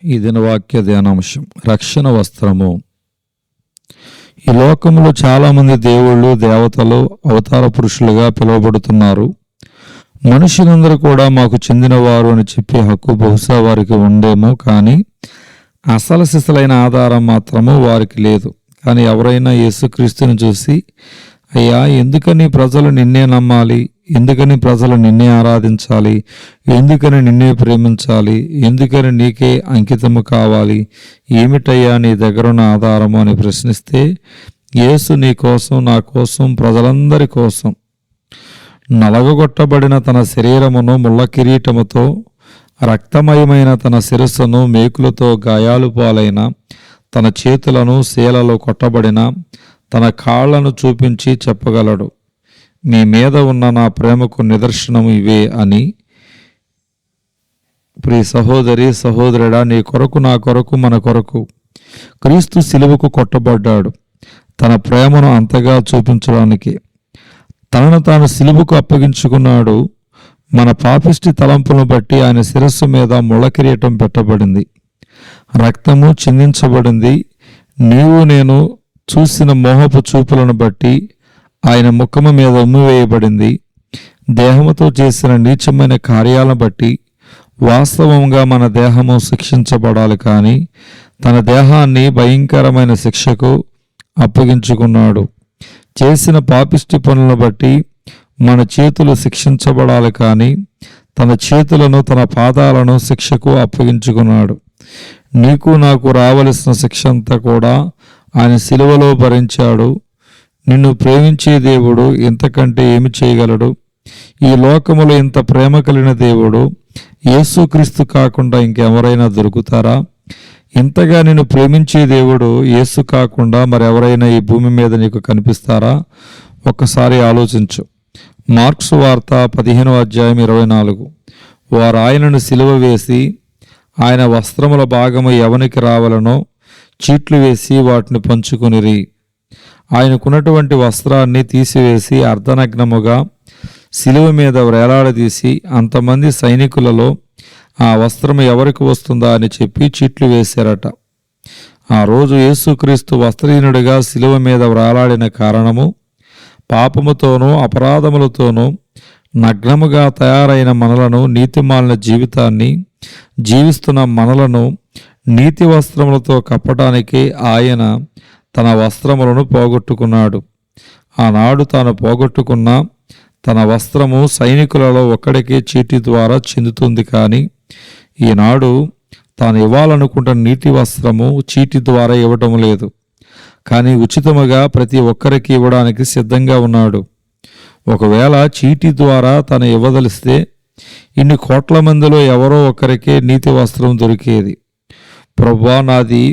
ఈ దిన వాక్య ధ్యానాంశం రక్షణ వస్త్రము. ఈ లోకంలో చాలామంది దేవుళ్ళు దేవతలు అవతార పురుషులుగా పిలువబడుతున్నారు. మనుషులందరూ కూడా మాకు చెందినవారు అని చెప్పే హక్కు బహుశా వారికి ఉండేమో, కానీ అసలు సిసలైన ఆధారం మాత్రము వారికి లేదు. కానీ ఎవరైనా యేసుక్రీస్తుని చూసి, అయ్యా ఎందుకని ప్రజలు నిన్నే నమ్మాలి, ఎందుకని ప్రజలు నిన్నే ఆరాధించాలి, ఎందుకని నిన్నే ప్రేమించాలి, ఎందుకని నీకే అంకితము కావాలి, ఏమిటయ్యా నీ దగ్గరున్న ఆధారము అని ప్రశ్నిస్తే, యేసు నీ కోసం, నా కోసం, ప్రజలందరి కోసం నలగగొట్టబడిన తన శరీరమును ముళ్ళ కిరీటముతో, రక్తమయమైన తన శిరస్సును మేకులతో గాయాలు పాలైన తన చేతులను శీలలో కొట్టబడిన తన కాళ్లను చూపించి చెప్పగలడు, మీ మీద ఉన్న నా ప్రేమకు నిదర్శనము ఇవే అని. ప్రియ సహోదరి సహోదరుడా, నీ కొరకు, నా కొరకు, మన కొరకు క్రీస్తు సిలువకు కొట్టబడ్డాడు. తన ప్రేమను అంతగా చూపించడానికి తనను తాను సిలువకు అప్పగించుకున్నాడు. మన పాపిష్టి తలంపులను బట్టి ఆయన శిరస్సు మీద ముళ్ళ కిరీటం పెట్టబడింది, రక్తము చిందించబడింది. నీవు నేను చూసిన మోహపు చూపులను బట్టి ఆయన ముఖము మీద ఉమ్మివేయబడింది. దేహముతో చేసిన నీచమైన కార్యాలను బట్టి వాస్తవంగా మన దేహము శిక్షించబడాలి, కానీ తన దేహాన్ని భయంకరమైన శిక్షకు అప్పగించుకున్నాడు. చేసిన పాపిష్టి పనులను బట్టి మన చేతులు శిక్షించబడాలి, కానీ తన చేతులను, తన పాదాలను శిక్షకు అప్పగించుకున్నాడు. నీకు నాకు రావలసిన శిక్ష అంతా కూడా ఆయన సిలువలో భరించాడు. నిన్ను ప్రేమించే దేవుడు ఇంతకంటే ఏమి చేయగలడు? ఈ లోకములో ఇంత ప్రేమ కలిగిన దేవుడు యేసుక్రీస్తు కాకుండా ఇంకెవరైనా దొరుకుతారా? ఇంతగా నిన్ను ప్రేమించే దేవుడు యేసు కాకుండా మరెవరైనా ఈ భూమి మీద నీకు కనిపిస్తారా? ఒక్కసారి ఆలోచించు. మార్క్సు వార్త 15:24. వారు ఆయనను సిలువ వేసి ఆయన వస్త్రముల భాగము ఎవనికి రావాలనో చీట్లు వేసి వాటిని పంచుకొనిరి. ఆయనకున్నటువంటి వస్త్రాన్ని తీసివేసి అర్ధనగ్నముగా సిలువ మీద వేలాడదీసి అంతమంది సైనికులలో ఆ వస్త్రము ఎవరికి వస్తుందా అని చెప్పి చీట్లు వేశారట. ఆ రోజు యేసుక్రీస్తు వస్త్రహీనుడిగా సిలువ మీద వేలాడిన కారణము పాపముతోనూ అపరాధములతోనూ నగ్నముగా తయారైన మనలను, నీతిమాలిన జీవితాన్ని జీవిస్తున్న మనలను నీతి వస్త్రములతో కప్పటానికి ఆయన తన వస్త్రములను పోగొట్టుకున్నాడు. ఆనాడు తాను పోగొట్టుకున్న తన వస్త్రము సైనికులలో ఒక్కడికే చీటి ద్వారా చెందుతుంది, కానీ ఈనాడు తాను ఇవ్వాలనుకుంటున్న నీతి వస్త్రము చీటి ద్వారా ఇవ్వటం లేదు, కానీ ఉచితముగా ప్రతి ఒక్కరికి ఇవ్వడానికి సిద్ధంగా ఉన్నాడు. ఒకవేళ చీటి ద్వారా తను ఇవ్వదలిస్తే ఇన్ని కోట్ల మందిలో ఎవరో ఒకరికే నీతి వస్త్రం దొరికేది. ప్రభువా, నాది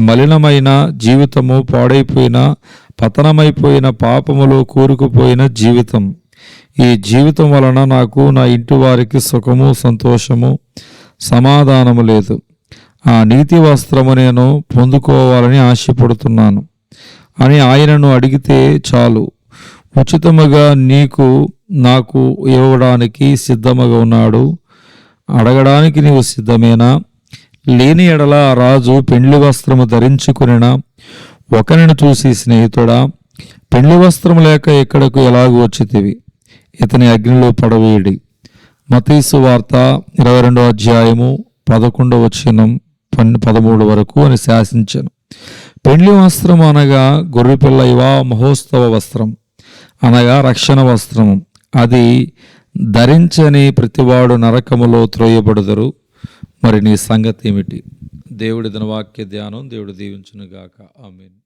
మలినమైన జీవితము, పాడైపోయిన పతనమైపోయిన పాపములో కూరుకుపోయిన జీవితం. ఈ జీవితం వలన నాకు, నా ఇంటి వారికి సుఖము, సంతోషము, సమాధానము లేదు. ఆ నీతి వస్త్రము నేను పొందుకోవాలని ఆశపడుతున్నాను అని ఆయనను అడిగితే చాలు. ఉచితముగా నీకు నాకు ఇవ్వడానికి సిద్ధముగా ఉన్నాడు. అడగడానికి నీవు సిద్ధమేనా? లేని ఎడల ఆ రాజు పెండ్లి వస్త్రము ధరించుకునిన ఒకరిని చూసి, స్నేహితుడా, పెండ్లి వస్త్రము లేక ఇక్కడకు ఎలాగూ వచ్చితివి? ఇతని అగ్నిలో పడవేయడి. మత్తయి వార్త 22:11-13 వరకు అని శాసించను. పెండ్లి వస్త్రం అనగా గొర్రెపిల్ల మహోత్సవ వస్త్రం అనగా రక్షణ వస్త్రము. అది ధరించని ప్రతివాడు నరకములో త్రోయబడుదురు. మరి నీ సంగతి ఏమిటి? దేవుడి దిన వాక్య ధ్యానం దేవుడు దీవించునుగాక. ఆమేన్.